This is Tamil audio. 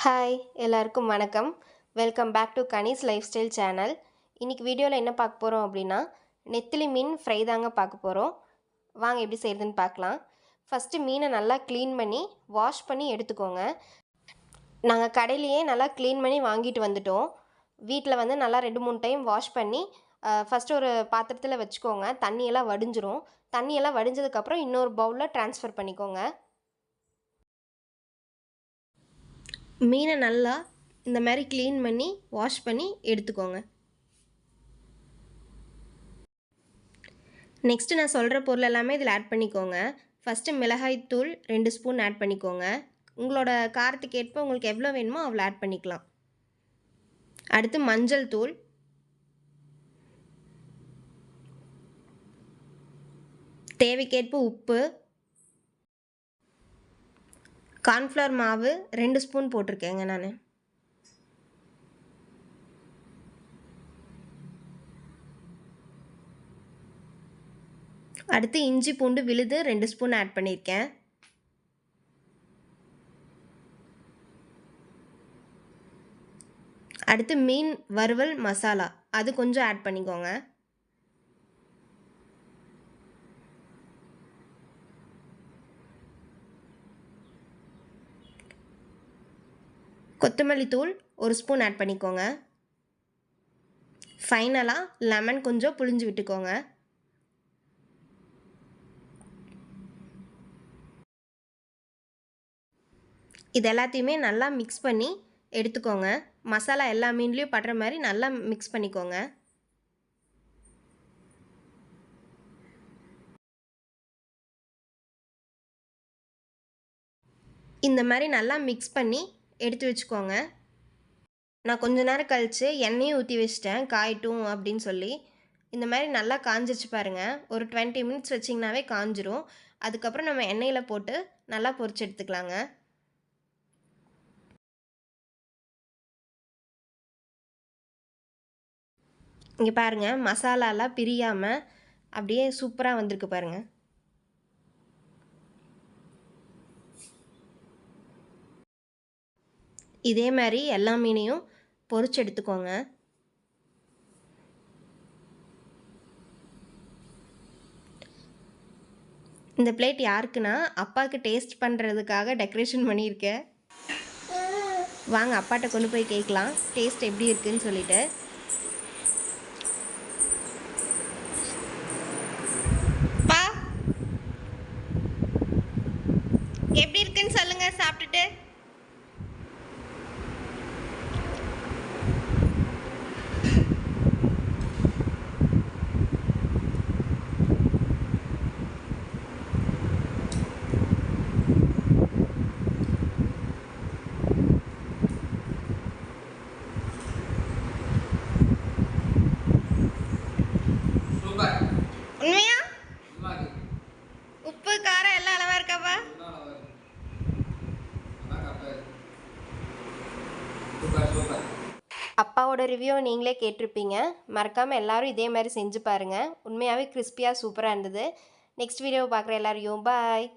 ஹாய் எல்லாருக்கும் வணக்கம். Welcome back to Kani's life style channel. இன்றைக்கி வீடியோவில் என்ன பார்க்க போகிறோம் அப்படின்னா, நெத்திலி மீன் ஃப்ரை தாங்க பார்க்க போகிறோம். வாங்க எப்படி செய்கிறதுன்னு பார்க்கலாம். ஃபஸ்ட்டு மீனை நல்லா க்ளீன் பண்ணி வாஷ் பண்ணி எடுத்துக்கோங்க. நாங்கள் கடையிலையே நல்லா க்ளீன் பண்ணி வாங்கிட்டு வந்துட்டோம். வீட்டில் வந்து நல்லா 2-3 டைம் வாஷ் பண்ணி ஃபஸ்ட்டு ஒரு பாத்திரத்தில் வச்சுக்கோங்க. தண்ணியெல்லாம் வடிஞ்சிரும். தண்ணியெல்லாம் வடிஞ்சதுக்கப்புறம் இன்னொரு பவுலில் ட்ரான்ஸ்ஃபர் பண்ணிக்கோங்க. மீனை நல்லா இந்த மாதிரி க்ளீன் பண்ணி வாஷ் பண்ணி எடுத்துக்கோங்க. நெக்ஸ்ட்டு நான் சொல்கிற பொருள் எல்லாமே இதில் ஆட் பண்ணிக்கோங்க. ஃபஸ்ட்டு மிளகாய்த்தூள் 2 ஸ்பூன் ஆட் பண்ணிக்கோங்க. உங்களோட காரத்துக்கு ஏற்ப உங்களுக்கு எவ்வளோ வேணுமோ அவ்வளோ ஆட் பண்ணிக்கலாம். அடுத்து மஞ்சள் தூள், தேவைக்கேற்ப உப்பு, கார்ன்ஃப்ளவர் மாவு 2 ஸ்பூன் போட்டிருக்கேங்க நான். அடுத்து இஞ்சி பூண்டு விழுது 2 ஸ்பூன் ஆட் பண்ணியிருக்கேன். அடுத்து மீன் வறுவல் மசாலா அது கொஞ்சம் ஆட் பண்ணிக்கோங்க. கொத்தமல்லி தூள் 1 ஸ்பூன் ஆட் பண்ணிக்கோங்க. ஃபைனலாக லெமன் கொஞ்சம் புழிஞ்சு விட்டுக்கோங்க. இது எல்லாத்தையுமே நல்லா மிக்ஸ் பண்ணி எடுத்துக்கோங்க. மசாலா எல்லா மீன்லேயும் படுற மாதிரி நல்லா மிக்ஸ் பண்ணிக்கோங்க. இந்த மாதிரி நல்லா மிக்ஸ் பண்ணி எடுத்து வச்சுக்கோங்க. நான் கொஞ்ச நேரம் கழித்து எண்ணெயும் ஊற்றி வச்சிட்டேன் காயட்டும் அப்படின்னு சொல்லி. இந்த மாதிரி நல்லா காஞ்சிருச்சு பாருங்கள். ஒரு 20 மினிட்ஸ் வச்சிங்கனாவே காஞ்சிரும். அதுக்கப்புறம் நம்ம எண்ணெயில் போட்டு நல்லா பொரிச்சு எடுத்துக்கலாங்க. இங்கே பாருங்கள், மசாலாலாம் பிரியாமல் அப்படியே சூப்பராக வந்திருக்கு பாருங்கள். இதே மாதிரி எல்லா மீனையும் பொரிச்சு எடுத்துக்கோங்க. இந்த பிளேட் யாருக்குன்னா அப்பாவுக்கு டேஸ்ட் பண்ணுறதுக்காக டெக்கரேஷன் பண்ணியிருக்கேன். வாங்க அப்பாட்ட கொண்டு போய் கேட்கலாம் டேஸ்ட் எப்படி இருக்குன்னு சொல்லிட்டு. பா எப்படி இருக்குன்னு சொல்லுங்க சாப்பிட்டுட்டு. உண்மையா உப்பு காரம் எல்லாம் அளவா இருக்காப்பா? அப்பாவோட ரிவ்யூ நீங்களே கேட்டிருப்பீங்க. மறக்காமல் எல்லோரும் இதே மாதிரி செஞ்சு பாருங்கள். உண்மையாகவே கிறிஸ்பியாக சூப்பராக இருந்தது. நெக்ஸ்ட் வீடியோவை பார்க்குற எல்லாரையும் பாய்.